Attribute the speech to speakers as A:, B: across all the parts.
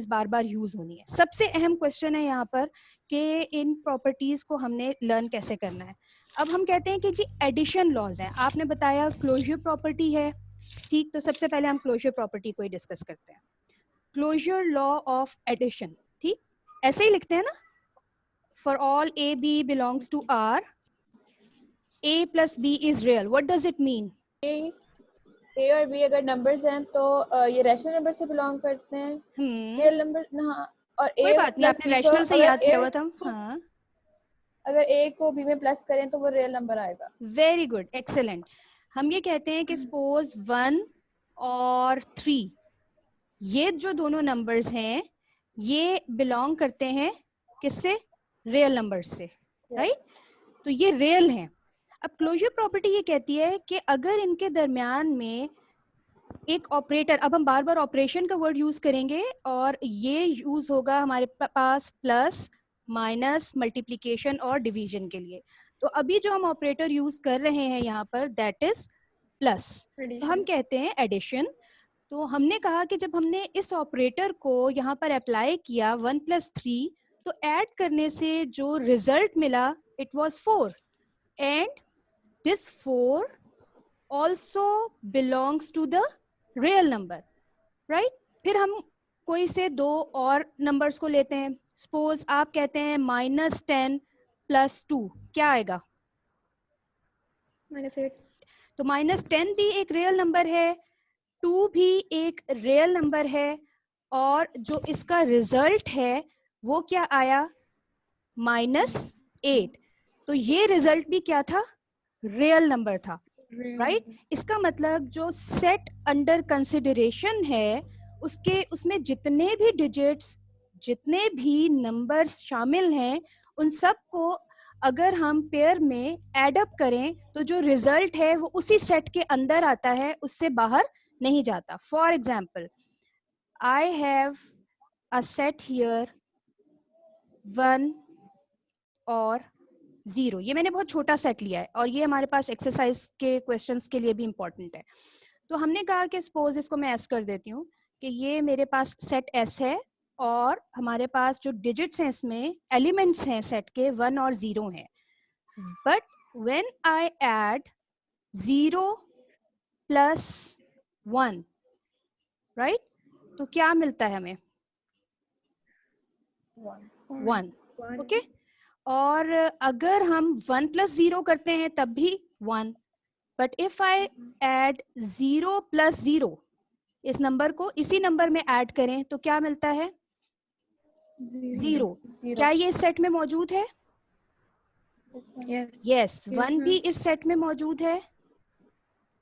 A: बार बार use होनी है। सबसे अहम क्वेश्चन है यहाँ पर कि इन प्रॉपर्टीज को हमने लर्न कैसे करना है। अब हम कहते हैं कि जी एडिशन लॉज है, आपने बताया क्लोजर प्रॉपर्टी है, ठीक, तो सबसे पहले हम क्लोजर प्रॉपर्टी को ही डिस्कस करते हैं। क्लोजर लॉ ऑफ एडिशन, ठीक, ऐसे ही लिखते हैं ना, for all A B belongs to R, A plus B is real. What does it mean?
B: A और बी अगर नंबर्स हैं तो ये रैशनल नंबर से बिलोंग करते हैं, रियल नंबर ना, और
A: कोई
B: ए
A: बात नहीं,
B: प्लस
A: आपने
B: बी को
A: रैशनल से याद किया हुआ था। हाँ,
B: अगर ए को बी में प्लस करें तो वो रियल नंबर आएगा।
A: Very good, excellent. हम ये कहते हैं कि सपोज 1 और 3, ये जो दोनों नंबर्स हैं ये बिलोंग करते हैं किससे? रियल नंबर्स से, राइट? तो ये रियल हैं। अब क्लोजर प्रॉपर्टी ये कहती है कि अगर इनके दरमियान में एक ऑपरेटर, अब हम बार बार ऑपरेशन का वर्ड यूज करेंगे और ये यूज होगा हमारे पास प्लस, माइनस, मल्टीप्लिकेशन और डिवीजन के लिए। तो अभी जो हम ऑपरेटर यूज कर रहे हैं यहाँ पर दैट इज प्लस, तो हम कहते हैं एडिशन। तो हमने कहा कि जब हमने इस ऑपरेटर को यहाँ पर अप्लाई किया 1 + 3, तो ऐड करने से जो रिजल्ट मिला it was 4 and this 4 also belongs to the real number, right? फिर हम कोई से दो और नंबर्स को लेते हैं। सपोज आप कहते हैं -10 + 2, क्या आएगा?
B: -8।
A: तो -10 भी एक रियल नंबर है, 2 भी एक रियल नंबर है, और जो इसका रिजल्ट है वो क्या आया? -8। तो ये रिजल्ट भी क्या था? रियल नंबर था, राइट? इसका मतलब जो सेट अंडर कंसिडरेशन है उसमें जितने भी डिजिट्स, जितने भी नंबर्स शामिल हैं, उन सब को अगर हम पेयर में एड अप करें तो जो रिजल्ट है वो उसी सेट के अंदर आता है, उससे बाहर नहीं जाता। For example, I have a set here 1 और 0, ये मैंने बहुत छोटा सेट लिया है और ये हमारे पास एक्सरसाइज के क्वेश्चंस के लिए भी इंपॉर्टेंट है। तो हमने कहा कि सपोज इसको मैं एस कर देती हूँ कि ये मेरे पास सेट एस है और हमारे पास जो डिजिट्स हैं इसमें एलिमेंट्स हैं सेट के 1 और 0 हैं, but when I add 0 + 1, right, तो क्या मिलता है हमें? 1, ओके। और अगर हम 1 + 0 करते हैं तब भी 1, बट इफ आई ऐड 0 + 0, इस नंबर को इसी नंबर में ऐड करें तो क्या मिलता है? 0। क्या ये इस सेट में मौजूद है? यस, 1 भी इस सेट में मौजूद है,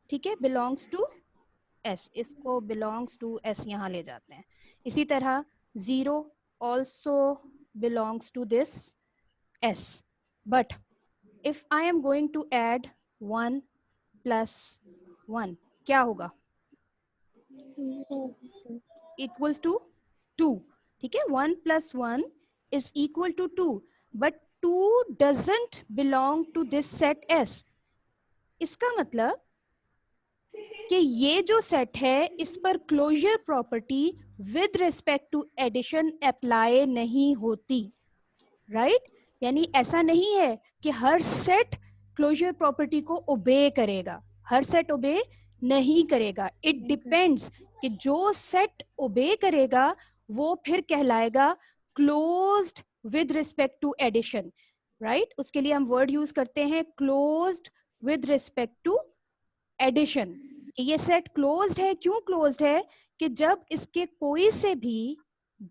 A: ठीक है, बिलोंग्स टू एस, इसको बिलोंग्स टू एस यहाँ ले जाते हैं। इसी तरह 0 also belongs to this S, but if I am going to add 1 + 1, क्या होगा? Equals to 2, ठीक है, 1 + 1 is equal to 2, but 2 doesn't belong to this set S. इसका मतलब कि ये जो सेट है इस पर closure property with respect to addition apply नहीं होती, राइट? यानी ऐसा नहीं है कि हर सेट क्लोजर प्रॉपर्टी को ओबे करेगा, हर सेट ओबे नहीं करेगा। इट डिपेंड्स कि जो सेट ओबे करेगा वो फिर कहलाएगा closed with respect to addition, right? उसके लिए हम वर्ड यूज करते हैं closed with respect to addition. ये सेट क्लोज्ड है, क्यों क्लोज्ड है? कि जब इसके कोई से भी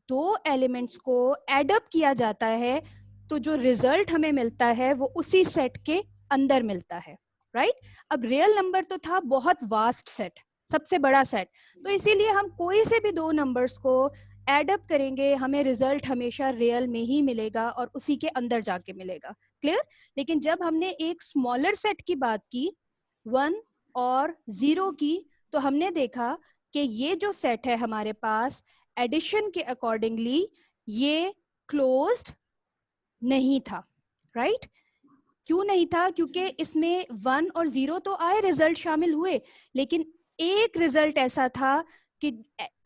A: दो एलिमेंट्स को एड अप किया जाता है तो जो रिजल्ट हमें मिलता है वो उसी सेट के अंदर मिलता है, राइट? अब रियल नंबर तो था बहुत वास्ट सेट, सबसे बड़ा सेट, तो इसीलिए हम कोई से भी दो नंबर्स को एड अप करेंगे, हमें रिजल्ट हमेशा रियल में ही मिलेगा और उसी के अंदर जाके मिलेगा, क्लियर? लेकिन जब हमने एक स्मॉलर सेट की बात की 1 और 0 की, तो हमने देखा कि ये जो सेट है हमारे पास एडिशन के अकॉर्डिंगली ये क्लोज्ड नहीं था, राइट? क्यों नहीं था? क्योंकि इसमें 1 और 0 तो आए, रिजल्ट शामिल हुए, लेकिन एक रिजल्ट ऐसा था कि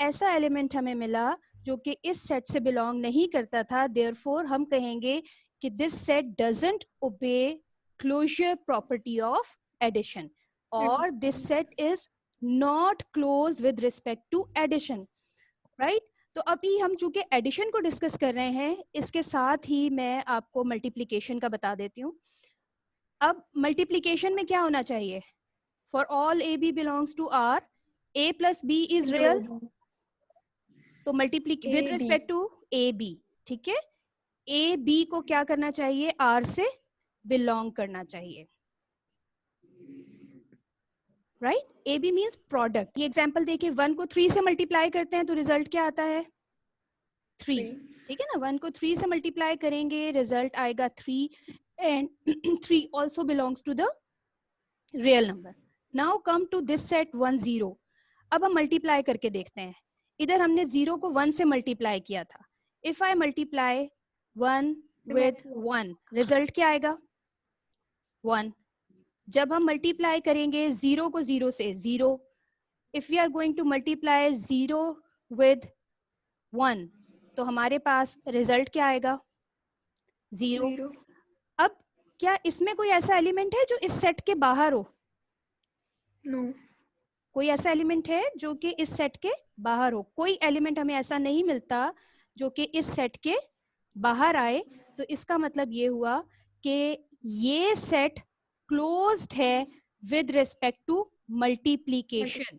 A: ऐसा एलिमेंट हमें मिला जो कि इस सेट से बिलोंग नहीं करता था, देयरफॉर हम कहेंगे कि this set doesn't obey closure property of addition, और this set is not close with respect to addition, right. तो अभी हम चूंकि एडिशन को डिस्कस कर रहे हैं, इसके साथ ही मैं आपको मल्टीप्लिकेशन का बता देती हूँ। अब मल्टीप्लिकेशन में क्या होना चाहिए? For all A B belongs to R, A plus B is real, तो multiply with respect to A B, ठीक है। ए बी को क्या करना चाहिए? आर से बिलोंग करना चाहिए, right. A B means product. ये एग्जाम्पल देखिए, 1 को 3 से मल्टीप्लाई करते हैं तो रिजल्ट क्या आता है? 3, ठीक है ना। 1 को 3 से मल्टीप्लाई करेंगे, रिजल्ट आएगा 3, and 3 also belongs to the real number. Now come to this set 1 0। अब हम मल्टीप्लाई करके देखते हैं। इधर हमने 0 को 1 से मल्टीप्लाई किया था। If I multiply 1 with 1, result क्या आएगा? 1। जब हम मल्टीप्लाई करेंगे 0 को 0 से, 0। If we are going to multiply 0 with 1, तो हमारे पास रिजल्ट क्या आएगा? 0। अब क्या इसमें कोई ऐसा एलिमेंट है जो इस सेट के बाहर हो?
C: नो।
A: कोई ऐसा एलिमेंट है जो कि इस सेट के बाहर हो? कोई एलिमेंट हमें ऐसा नहीं मिलता जो कि इस सेट के बाहर आए। तो इसका मतलब ये हुआ कि ये सेट क्लोज्ड है with respect to multiplication,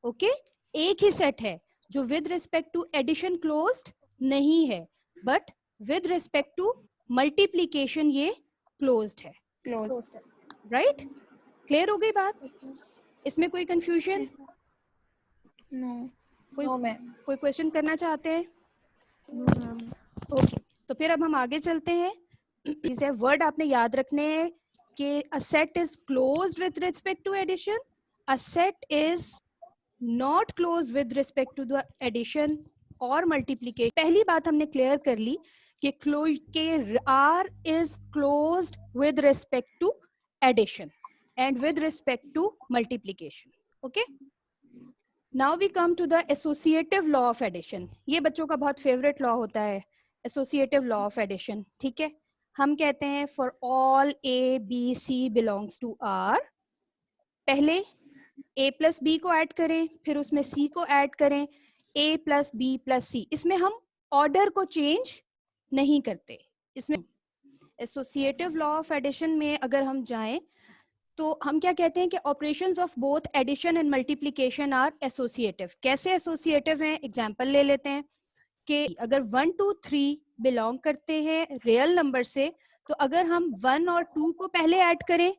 A: okay. एक ही सेट है जो with respect to addition closed नहीं है, but with respect to multiplication ये क्लोज्ड है, राइट। क्लियर हो गई बात? इसमें कोई कंफ्यूजन?
C: नो।
A: कोई क्वेश्चन करना चाहते हैं? ओके, तो फिर अब हम आगे चलते हैं। इसे वर्ड आपने याद रखने हैं कि a set is closed with respect to addition, a set is not close with respect to the addition और मल्टीप्लिकेशन। पहली बात हमने क्लियर कर ली कि R is closed with respect to addition and with respect to multiplication. Okay. Now we come to the associative law of addition. ये बच्चों का बहुत फेवरेट लॉ होता है, associative law of addition. ठीक है, हम कहते हैं for all A, B, C belongs to R. पहले A प्लस बी को ऐड करें, फिर उसमें C को ऐड करें, A प्लस बी प्लस सी। इसमें हम ऑर्डर को चेंज नहीं करते। इसमें एसोसिएटिव लॉ ऑफ एडिशन में अगर हम जाएं तो हम क्या कहते हैं कि operations of both addition and multiplication are associative. कैसे एसोसिएटिव हैं? एग्जांपल ले लेते हैं कि अगर 1 2 3 बिलोंग करते हैं रियल नंबर से, तो अगर हम 1 और 2 को पहले ऐड करें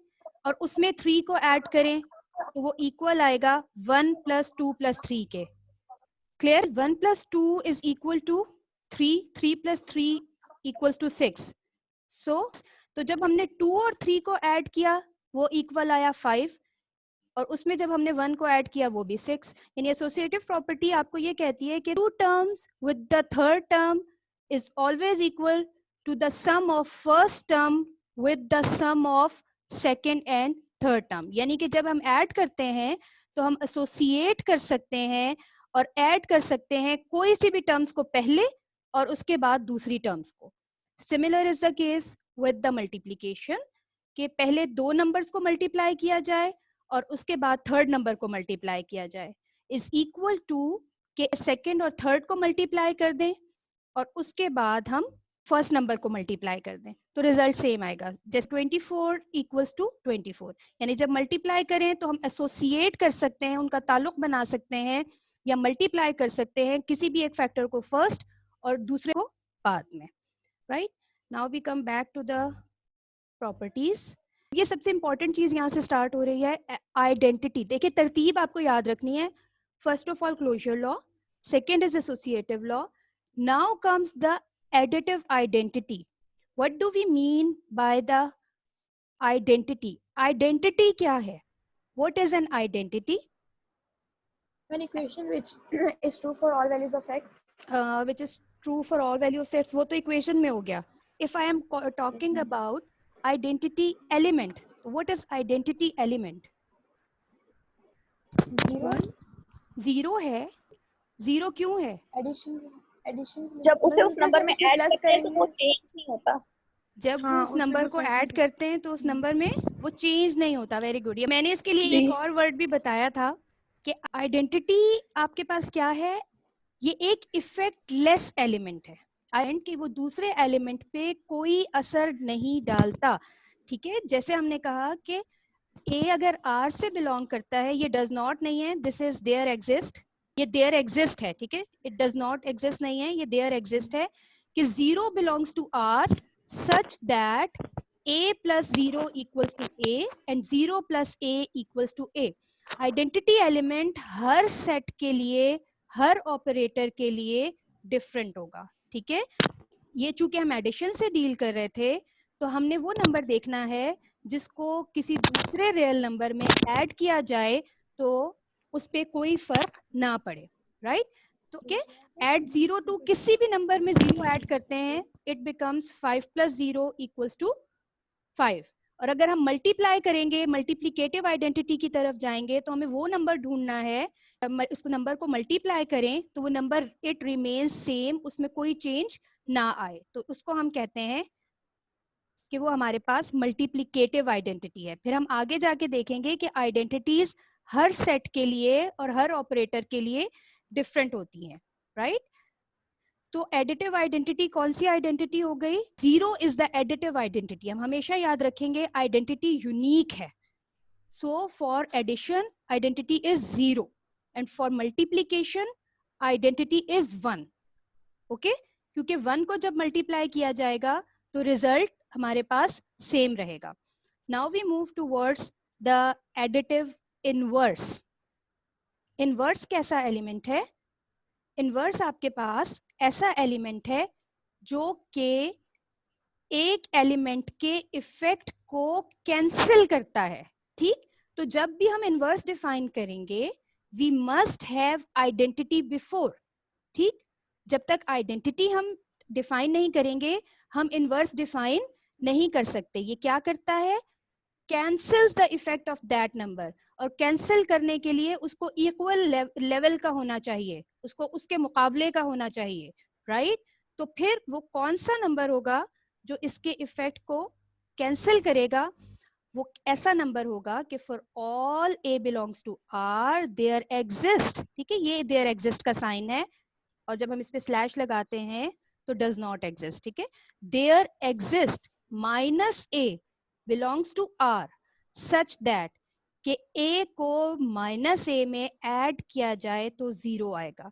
A: और उसमें 3 को ऐड करें तो वो इक्वल आएगा 1 + 2 + 3 के। Clear? 1 + 2 is equal to 3, 3 + 3 equals to 6। So तो जब हमने 2 और 3 को ऐड किया वो इक्वल आया 5, और उसमें जब हमने 1 को ऐड किया वो भी 6। यानी एसोसिएटिव प्रॉपर्टी आपको ये कहती है कि 2 terms with the third term is always equal to the sum of first term with the sum of second and third term. यानी कि जब हम ऐड करते हैं तो हम एसोसिएट कर सकते हैं और ऐड कर सकते हैं कोई सी भी टर्म्स को पहले और उसके बाद दूसरी टर्म्स को। Similar is the case with the multiplication, कि पहले 2 नंबर्स को मल्टीप्लाई किया जाए और उसके बाद थर्ड नंबर को मल्टीप्लाई किया जाए, इज इक्वल टू के सेकेंड और थर्ड को मल्टीप्लाई कर दें और उसके बाद हम फर्स्ट नंबर को मल्टीप्लाई कर दें, तो रिजल्ट सेम आएगा। जैसे 24 इक्वल्स टू 24। यानी जब मल्टीप्लाई करें तो हम एसोसिएट कर सकते हैं, उनका ताल्लुक बना सकते हैं, या मल्टीप्लाई कर सकते हैं किसी भी एक फैक्टर को फर्स्ट और दूसरे को बाद में, right. Now we come back to the properties. ये सबसे इंपॉर्टेंट चीज यहाँ से स्टार्ट हो रही है, आइडेंटिटी। देखिए तरतीब आपको याद रखनी है। First of all closure law, second is associative law, now comes the additive identity. What do we mean by the identity? Identity क्या है? What is an identity?
B: An equation which is true for all values of x.
A: Which is true for all values of x. वो तो equation में हो गया. If I am talking about identity element, what is identity element?
B: 0.
A: 0 है. 0 क्यों है?
B: Addition. Addition
C: जब उसे उस
B: टीचर
C: नंबर
B: जब
C: में
B: इसमें
C: ऐड
B: प्लस
C: करते हैं तो वो
B: करेंगे,
C: चेंज नहीं होता।
A: जब वो उस नंबर को ऐड करते हैं तो उस नंबर में वो चेंज नहीं होता। Very good. ये मैंने इसके लिए एक और वर्ड भी बताया था कि आइडेंटिटी आपके पास क्या है, ये एक इफेक्टलेस एलिमेंट है। एंड कि वो दूसरे एलिमेंट पे कोई असर नहीं डालता। ठीक है, जैसे हमने कहा कि ए अगर आर से बिलोंग करता है, ये डज नॉट नहीं है, दिस इज देयर एग्जिस्ट, ये देयर एग्जिस्ट है। ठीक है, इट डज नॉट एग्जिस्ट नहीं है, ये देयर एग्जिस्ट है। कि zero belongs to R such that a plus 0 equals to a and 0 plus a equals to a। Identity element her set के लिए, हर ऑपरेटर के लिए डिफरेंट होगा। ठीक है, ये चूंकि हम एडिशन से डील कर रहे थे तो हमने वो नंबर देखना है जिसको किसी दूसरे रियल नंबर में ऐड किया जाए तो उस पे कोई फर्क ना पड़े। राइट, तो के ऐड 0 टू किसी भी नंबर में 0 ऐड करते हैं, it becomes 5 plus 0 equals to 5। और अगर हम मल्टीप्लाई करेंगे, मल्टीप्लिकेटिव आइडेंटिटी की तरफ जाएंगे, तो हमें वो नंबर ढूंढना है, उस नंबर को मल्टीप्लाई करें तो वो नंबर इट रिमेन्स सेम, उसमें कोई चेंज ना आए, तो उसको हम कहते हैं कि वो हमारे पास मल्टीप्लिकेटिव आइडेंटिटी है। फिर हम आगे जाके देखेंगे कि आइडेंटिटीज हर सेट के लिए और हर ऑपरेटर के लिए डिफरेंट होती हैं। राइट, तो एडिटिव आइडेंटिटी कौन सी आइडेंटिटी हो गई? Zero is the additive identity. हम हमेशा याद रखेंगे आइडेंटिटी यूनिक है। So for addition identity is 0 and for multiplication identity is 1। Okay, क्योंकि 1 को जब मल्टीप्लाई किया जाएगा तो रिजल्ट हमारे पास सेम रहेगा। Now we move towards the additive inverse. Inverse कैसा एलिमेंट है? इनवर्स आपके पास ऐसा एलिमेंट है जो कि एक एलिमेंट के इफेक्ट को कैंसिल करता है। ठीक, तो जब भी हम इनवर्स डिफाइन करेंगे we must have identity before. ठीक, जब तक आइडेंटिटी हम डिफाइन नहीं करेंगे हम इनवर्स डिफाइन नहीं कर सकते। ये क्या करता है? Cancels the effect of that number, और कैंसिल करने के लिए उसको इक्वल लेवल का होना चाहिए, उसको उसके मुकाबले का होना चाहिए। राइट, तो फिर वो कौन सा नंबर होगा जो इसके इफेक्ट को कैंसिल करेगा? वो ऐसा नंबर होगा कि for all a belongs to r there exist. ठीक है, ये देयर एग्जिस्ट का साइन है, और जब हम इस पे स्लैश लगाते हैं तो डज नॉट एग्जिस्ट। ठीक है, there exist minus a belongs to r such that कि a को माइनस a में ऐड किया जाए तो 0 आएगा।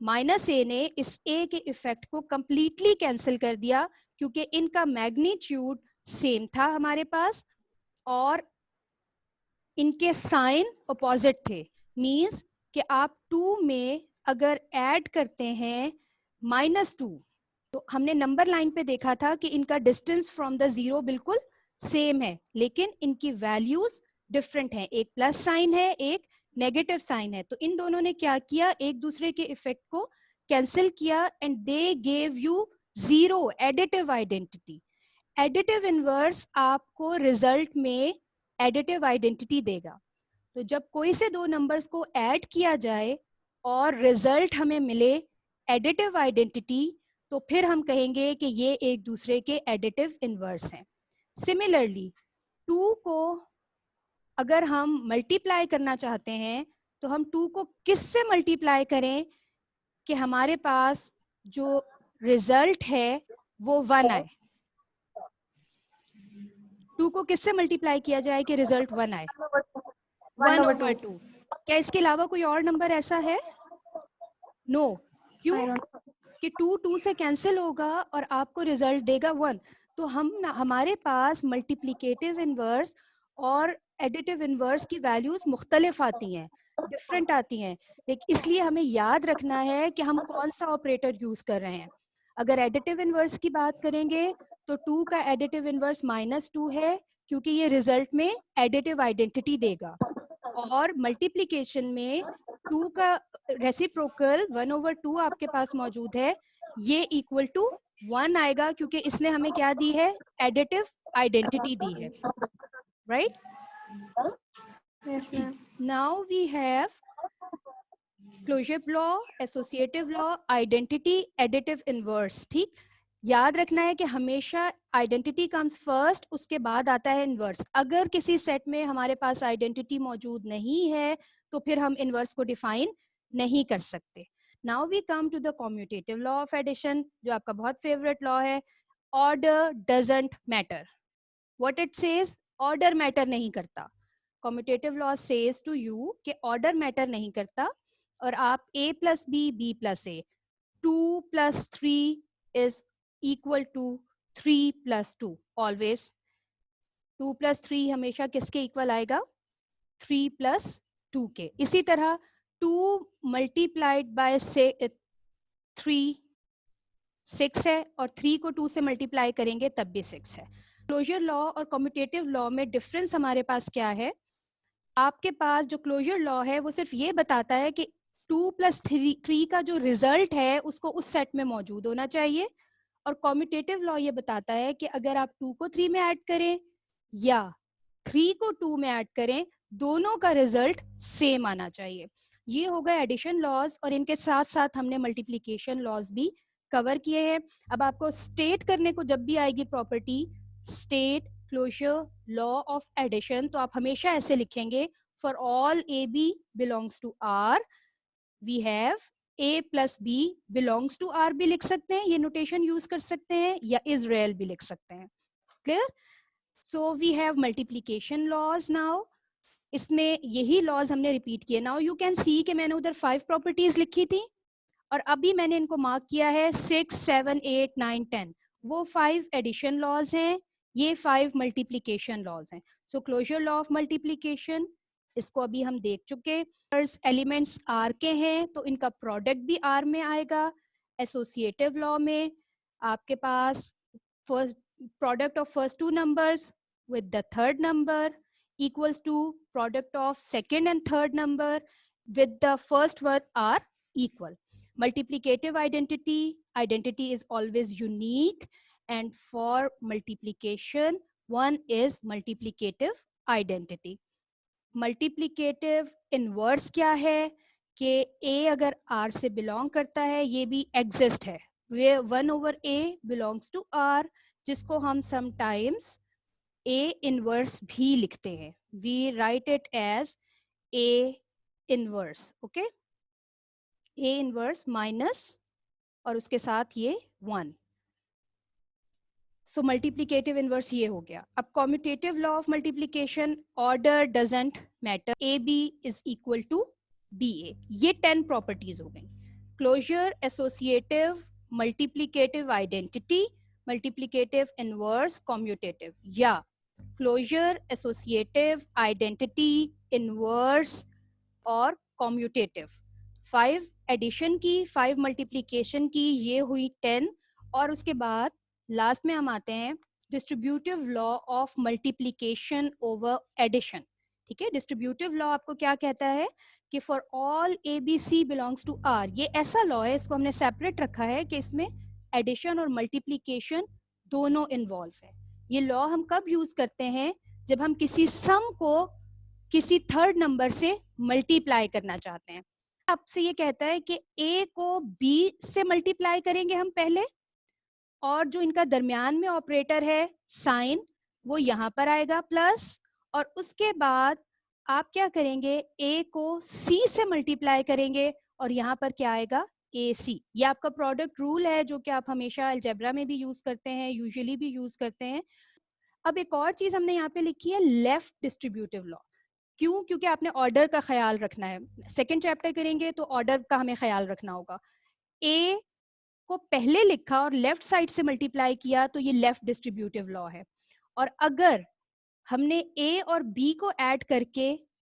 A: माइनस a ने इस a के इफेक्ट को कंप्लीटली कैंसिल कर दिया क्योंकि इनका मैग्नीट्यूड सेम था हमारे पास और इनके साइन अपोजिट थे। मींस कि आप 2 में अगर ऐड करते हैं -2, तो हमने नंबर लाइन पे देखा था कि इनका डिस्टेंस फ्रॉम द 0 बिल्कुल सेम है, लेकिन इनकी वैल्यूज डिफरेंट हैं। एक प्लस साइन है, एक नेगेटिव साइन है, तो इन दोनों ने क्या किया? एक दूसरे के इफेक्ट को कैंसिल किया and they gave you 0 additive identity. Additive inverse आपको रिजल्ट में एडिटिव आइडेंटिटी देगा। तो जब कोई से दो नंबर्स को ऐड किया जाए और रिजल्ट हमें मिले एडिटिव आइडेंटिटी, तो फिर हम कहेंगे कि ये एक दूसरे के एडिटिव इनवर्स हैं। सिमिलरली 2 को अगर हम मल्टीप्लाई करना चाहते हैं तो हम 2 को किस से मल्टीप्लाई करें कि हमारे पास जो रिजल्ट है वो 1 आए? 2 को किससे मल्टीप्लाई किया जाए कि रिजल्ट 1 आए? 1/2। क्या इसके अलावा कोई और नंबर ऐसा है? नो। क्यों? कि 2 से कैंसिल होगा और आपको रिजल्ट देगा 1। तो हमारे पास मल्टीप्लिकेटिव इनवर्स और एडिटिव इनवर्स की वैल्यूज मुख्तलिफ आती हैं, डिफरेंट आती हैं, लेकिन इसलिए हमें याद रखना है कि हम कौन सा ऑपरेटर यूज कर रहे हैं। अगर एडिटिव इनवर्स की बात करेंगे तो 2 का एडिटिव इनवर्स -2 है क्योंकि ये रिजल्ट में एडिटिव आइडेंटिटी देगा, और मल्टीप्लिकेशन में 2 का रेसिप्रोकल 1/2 आपके पास मौजूद है, ये इक्वल टू 1 आएगा क्योंकि इसने हमें क्या दी है? एडिटिव आइडेंटिटी दी है। Right,
C: Yes, ma'am.
A: Now we have closure law, associative law, identity, additive inverse. ठीक, याद रखना है कि हमेशा आइडेंटिटी कम्स फर्स्ट, उसके बाद आता है इनवर्स। अगर किसी सेट में हमारे पास आइडेंटिटी मौजूद नहीं है तो फिर हम इनवर्स को डिफाइन नहीं कर सकते। Now we come to the commutative law of addition, जो आपका बहुत फेवरेट लॉ है। Order doesn't matter. What it says, order matter नहीं करता। Commutative law says to you कि ऑर्डर मैटर नहीं करता, और आप a plus B plus A, 2 plus 3 is equal to 3 plus 2। Always 2 plus 3 हमेशा किसके इक्वल आएगा, 3 प्लस 2 के। इसी तरह 2 मल्टीप्लाइड बाय से 3 6 है, और 3 को 2 से मल्टीप्लाई करेंगे तब भी 6 है। क्लोजर लॉ और कम्यूटेटिव लॉ में डिफरेंस हमारे पास क्या है, आपके पास जो क्लोजर लॉ है वो सिर्फ ये बताता है कि 2 प्लस 3 का जो रिजल्ट है उसको उस सेट में मौजूद होना चाहिए, और कम्यूटेटिव लॉ ये बताता है कि अगर आप 2 को 3 में ऐड करें या 3 को 2 में ऐड करें, दोनों का रिजल्ट सेम आना चाहिए। ये हो गए एडिशन लॉज, और इनके साथ साथ हमने मल्टीप्लिकेशन लॉज भी कवर किए हैं। अब आपको स्टेट करने को जब भी आएगी property, state closure law of addition, तो आप हमेशा ऐसे लिखेंगे, for all A B belongs to R we have a plus B belongs to R भी लिख सकते हैं, ये नोटेशन यूज कर सकते हैं, या इज रियल भी लिख सकते हैं। Clear? So we have multiplication laws now, इसमें यही लॉज हमने रिपीट किए। नाउ यू कैन सी कि मैंने उधर 5 प्रॉपर्टीज लिखी थी, और अभी मैंने इनको मार्क किया है 6, 7, 8, 9, 10। वो 5 एडिशन लॉज हैं, ये 5 मल्टीप्लिकेशन लॉज हैं। सो क्लोजर लॉ ऑफ मल्टीप्लिकेशन, इसको अभी हम देख चुके। एलिमेंट्स आर के हैं तो इनका प्रोडक्ट भी आर में आएगा। एसोसिएटिव लॉ में आपके पास first product of first 2 numbers with the third number equals to product of second and third number with the first one are equal. Multiplicative identity, identity is always unique, and for multiplication one is multiplicative identity. Multiplicative inverse क्या है कि a अगर r से belong करता है, ये भी exist है, where 1 over a belongs to r, जिसको हम sometimes a inverse भी लिखते हैं। We write it as a inverse, okay? a inverse minus और उसके साथ ये 1। सो मल्टीप्लिकेटिव इनवर्स ये हो गया। अब commutative law of multiplication, order doesn't matter, A B is equal to B A, ये 10 प्रॉपर्टीज हो गई। Closure, associative, multiplicative identity, multiplicative inverse, commutative, या क्लोजर, एसोसिएटिव, आइडेंटिटी, इनवर्स और कम्यूटेटिव। 5 एडिशन की, 5 मल्टीप्लिकेशन की, ये हुई 10। और उसके बाद लास्ट में हम आते हैं distributive law of multiplication over addition. ठीक है, डिस्ट्रीब्यूटिव लॉ आपको क्या कहता है कि for all A B C belongs to R, ये ऐसा लॉ है, इसको हमने सेपरेट रखा है कि इसमें एडिशन और मल्टीप्लिकेशन दोनों इन्वॉल्व है। ये लॉ हम कब यूज करते हैं, जब हम किसी सम को किसी थर्ड नंबर से मल्टीप्लाई करना चाहते हैं। आपसे ये कहता है कि a को b से मल्टीप्लाई करेंगे हम पहले, और जो इनका दरमियान में ऑपरेटर है साइन, वो यहाँ पर आएगा प्लस, और उसके बाद आप क्या करेंगे, a को c से मल्टीप्लाई करेंगे, और यहाँ पर क्या आएगा, AC। ये आपका प्रोडक्ट रूल है जो कि आप हमेशा अलजेब्रा में भी यूज करते हैं, यूजुअली भी यूज करते हैं। अब एक और चीज हमने यहाँ पे लिखी है, लेफ्ट डिस्ट्रीब्यूटिव लॉ। क्यों? क्योंकि आपने ऑर्डर का ख्याल रखना है। सेकंड चैप्टर करेंगे तो ऑर्डर का हमें ख्याल रखना होगा। ए को पहले लिखा और लेफ्ट साइड से मल्टीप्लाई किया तो ये लेफ्ट डिस्ट्रीब्यूटिव लॉ है। और अगर हमने ए और बी को ऐड करके